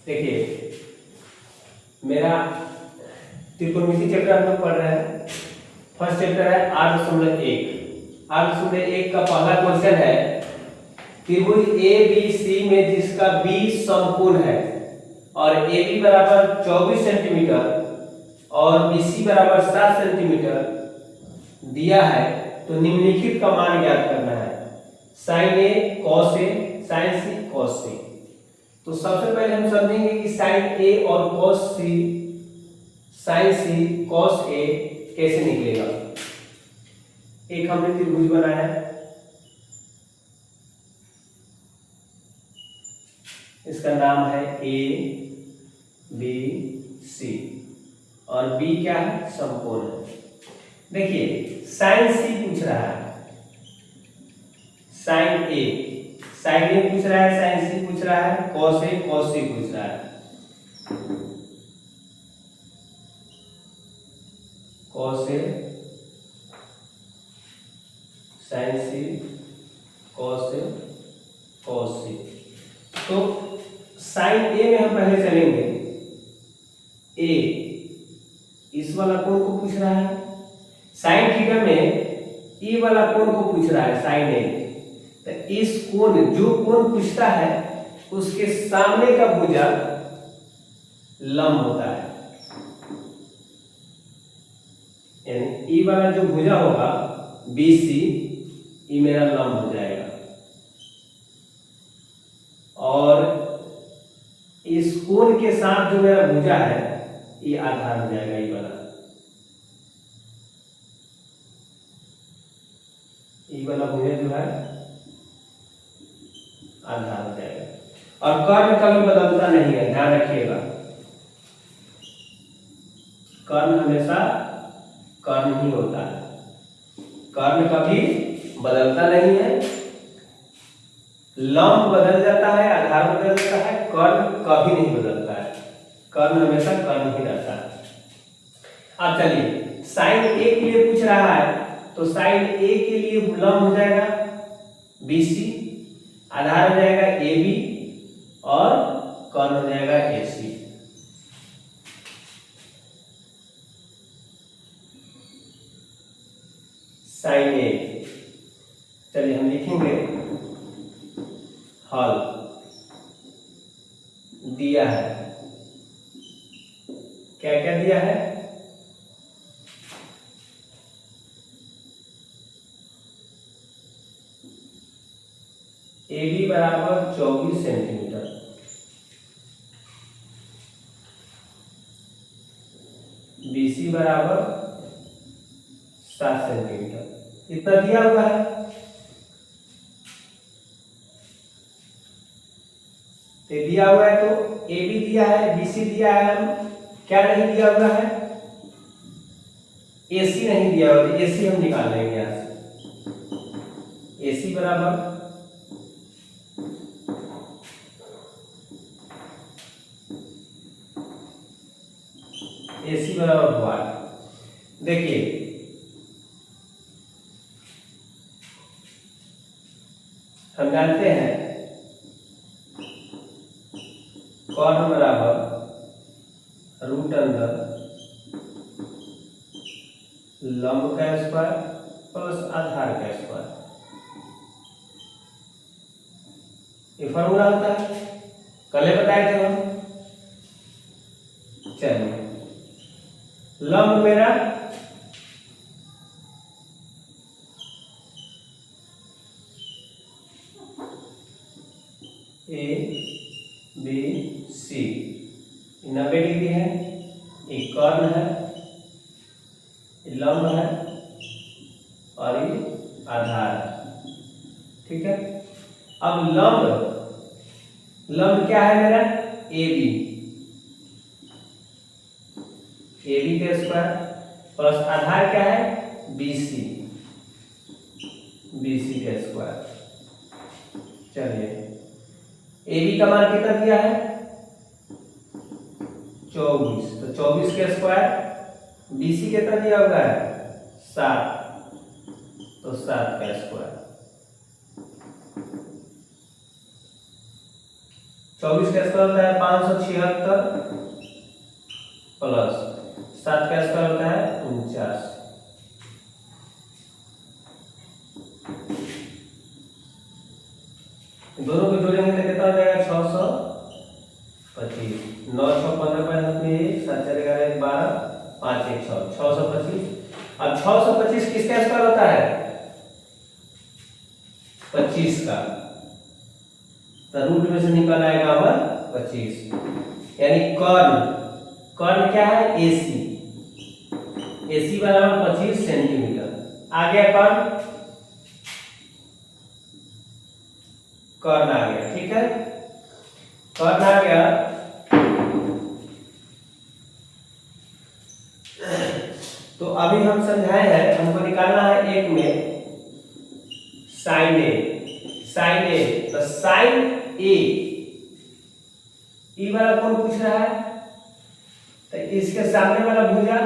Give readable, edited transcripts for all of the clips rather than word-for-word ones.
देखिए मेरा त्रिकोणमिति चैप्टर हम लोग पढ़ रहे हैं। फर्स्ट चैप्टर है 8.1। 8.1 का पहला क्वेश्चन है त्रिभुज ए बी सी में जिसका बी समकोण है और ए बी बराबर 24 सेंटीमीटर और बी सी बराबर 7 सेंटीमीटर दिया है, तो निम्नलिखित का मान ज्ञात करना है। Sign A cos A, sign C cos सी। तो सबसे पहले हम समझेंगे कि साइन ए और cos C, sign C cos A कैसे निकलेगा। एक हमने त्रिभुज बनाया है, इसका नाम है ए बी सी और बी क्या है, समकोण है। देखिए साइन सी पूछ रहा है, साइन ए, साइन ए पूछ रहा है, साइन सी पूछ रहा है, कॉस ए कॉस सी पूछ रहा है। Cos A sign C cos A cos सी। तो साइन ए में हम पहले चलेंगे। ए इस वाला कोण को पूछ रहा है, साइन थीटा में ई वाला कोण को पूछ रहा है, साइन ए। तो इस कोण, जो कोण पूछता है उसके सामने का भुजा लंब होता है, यानी ई वाला जो भुजा होगा BC, ई मेरा लंब हो जाएगा और इस कोण के साथ जो मेरा भुजा है ये आधार हो जाएगा, ई वाला, ई वाला भुजा जो है आधार हो जाएगा। और कर्ण कभी बदलता नहीं है, ध्यान रखिएगा। कर्ण हमेशा कर्ण ही होता है, कर्ण कभी बदलता नहीं है। लंब बदल जाता है, आधार बदल जाता है, कर्ण कभी नहीं बदलता है, कर्ण हमेशा कर्ण ही रहता है। अब चलिए साइन ए के लिए पूछ रहा है, तो साइन ए के लिए लंब हो जाएगा BC, आधार हो जाएगा AB और कर्ण हो जाएगा AC। साइन ए, चलिए हम लिखेंगे हल दिया है, क्या क्या दिया है, AB बराबर 24 सेंटीमीटर, BC बराबर 7 सेंटीमीटर, इतना दिया हुआ है। तो दिया हुआ है तो AB दिया है, BC दिया है, हम क्या नहीं दिया हुआ है, AC नहीं दिया हुआ, तो AC हम निकाल लेंगे यहाँ से। AC बराबर AC बराबर हुआ। देखिए हम जानते हैं कर्ण बराबर रूट अंदर लंब का स्क्वायर प्लस आधार का स्क्वायर, ये फॉर्मूला होता है, कल बताए थे हम। चलिए लंब मेरा ABC 90 डिग्री है, एक कर्ण है, ये लंब है और ये आधार है, ठीक है। अब लंब क्या है मेरा, AB का स्क्वायर प्लस आधार क्या है, BC का स्क्वायर। चलिए AB का मान कितना दिया है, 24, तो 24 का स्क्वायर, BC कितना दिया हुआ है, 7, तो 7 का स्क्वायर। 24 का स्क्वायर होता है 576 प्लस 7 का स्क्वायर होता है 49। दोनों को जोड़ेंगे तो कितना हो जाएगा 625। 9 6 15 5 7 4 11 12 5 1 6 625। अब 625 किसका स्क्वायर होता है 25 का, तो रूट में से निकल आएगा हमारा 25, यानी कर्ण क्या है AC, AC बराबर 25 सेंटीमीटर। आ गया कर्ण आ गया, ठीक है, कर्ण आ गया। तो अभी हम समझाए हैं, हमको निकालना है एक में साइन ए, तो साइन ए ई वाला कौन पूछ रहा है, तो इसके सामने वाला भुजा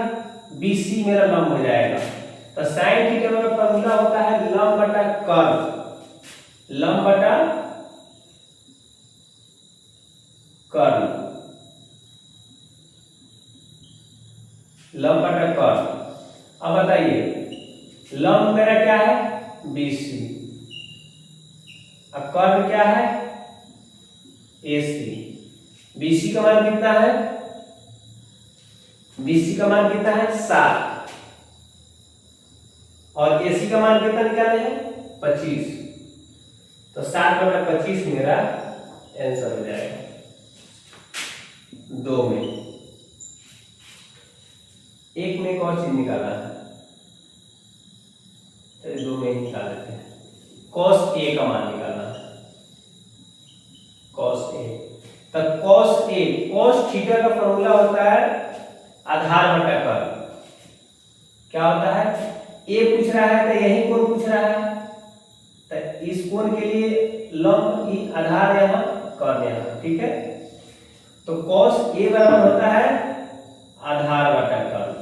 BC मेरा लंब हो जाएगा। तो साइन थीटा का फॉर्मूला होता है लंब बटा कर्ण, लंब बटा कर्ण, लंब बटा कर्ण। अब बताइए लंब मेरा क्या है BC, अब कर्ण क्या है AC। BC का मान कितना है, BC का मान कितना है 7, और AC का मान कितना निकाले हैं 25। तो 7/25 मेरा आंसर हो जाएगा। 2 में एक में एक और चीज निकाला है, तो 2 में ही निकाल लेते हैं। cos A का मान निकालना है, cos A, तो cos थीटा का फॉर्मूला होता है आधार बटा कर्ण। क्या होता है A पूछ रहा है, तो यही कोण पूछ रहा है, तो इस कोण के लिए लंब की आधार यहाँ कर्ण यहाँ, ठीक है। तो cos A बराबर होता है आधार बटा कर्ण,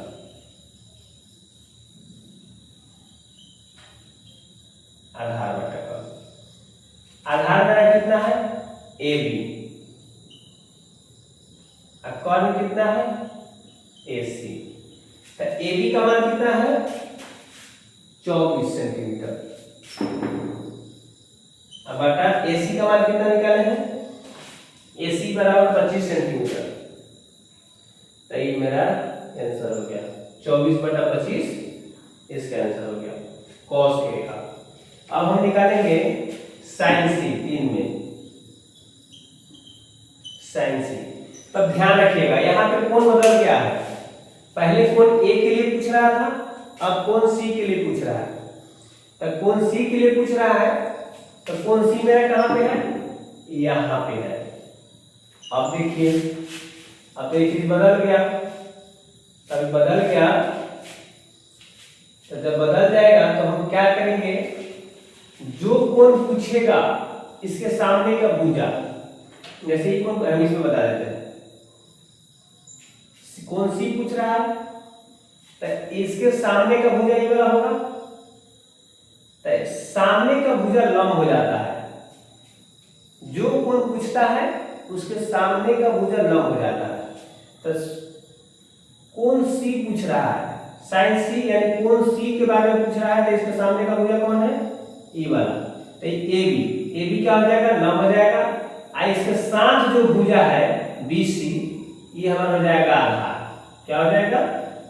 आधार बटा कर्ण। आधार मेरा कितना है AB, और कर्ण कितना है AC। तो AB का मान कितना है 24 सेंटीमीटर, अब बटा AC का मान कितना निकाले हैं, AC बराबर 25 सेंटीमीटर। तो ये मेरा आंसर हो गया 24/25, इसका आंसर हो गया cos A का। अब हम निकालेंगे sin C, 3 में sin C। तब ध्यान रखिएगा यहाँ पे कोण बदल गया है, पहले कोण A के लिए पूछ रहा था, अब कोण C के लिए पूछ रहा है। तो कोण C के लिए पूछ रहा है, तो कोण C मेरा कहाँ पे है, यहाँ पे है। अब देखिए, अब तो एक चीज बदल गया, तब बदल गया, तो जब बदल जाएगा तो हम क्या करेंगे, जो कोण पूछेगा इसके सामने का भुजा, जैसे ही कोण हम इसमें बता देते हैं, कोण C पूछ रहा है, तो इसके सामने का भुजा ये वाला होगा, तो सामने का भुजा लंब हो जाता है। जो कोण पूछता है उसके सामने का भुजा लंब हो जाता है। तो कोण C पूछ रहा है, sin C, यानी कोण C के बारे में पूछ रहा है, तो इसके सामने का भुजा कौन है, ई वाला। तो AB क्या हो जाएगा, लंब हो जाएगा। इसके साथ जो भुजा है BC, ये हमारा हो जाएगा आधार। क्या हो जाएगा,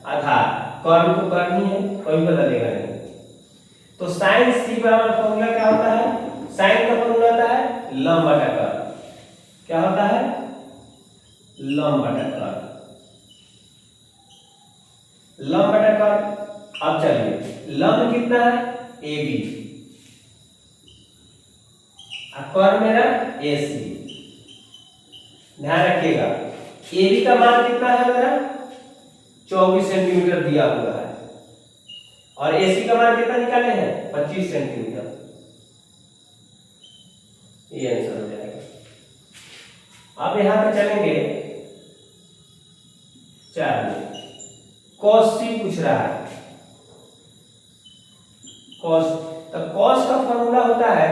आधार। कर्ण तो कर्ण ही है, कोई बदलेगा नहीं। तो sin C बराबर फॉर्मूला क्या होता है, sin का फॉर्मूला होता है लंब बटा कर्ण। क्या होता है, लंब बटा कर्ण, लंब बटा कर्ण। अब चलिए लंब कितना है AB, और कर्ण मेरा AC। ध्यान रखिएगा AB का मान कितना है मेरा 24 सेंटीमीटर दिया हुआ है, और AC का मान कितना निकाले हैं 25 सेंटीमीटर। ये आंसर हो जाएगा। अब यहां पे चलेंगे 4 में, cos C पूछ रहा है, cos, तो cos का फॉर्मूला होता है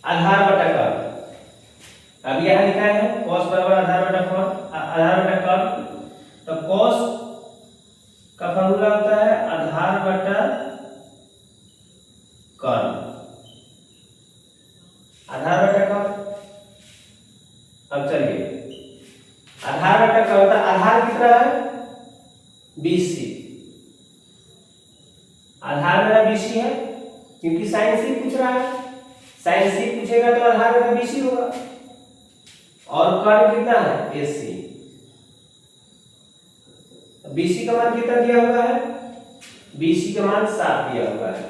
आधार बटा कर्ण। अब यह लिखा है cos बराबर आधार बटा कॉट, आधार बटा कॉट। तो cos का फॉर्मूला होता है आधार बटा कॉट, आधार बटा कॉट। अब चलिए आधार बटा कॉट होता है, आधार कितना है BC, आधार मेरा BC है क्योंकि साइन सी पूछ रहा है, साइन सी पूछेगा तो आधार मेरा BC होगा। और कर्ण कितना है AC, BC का मान कितना दिया हुआ है, BC का मान 7 दिया हुआ है,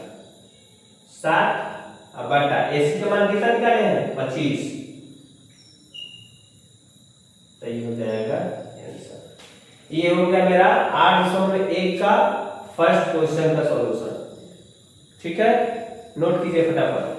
7 और बटा AC का मान कितना निकाले हैं 25। तो ये हो जाएगा आंसर। ये हो गया मेरा 8.1 का फर्स्ट क्वेश्चन का सॉल्यूशन। ठीक है, नोट कीजिए फटाफट।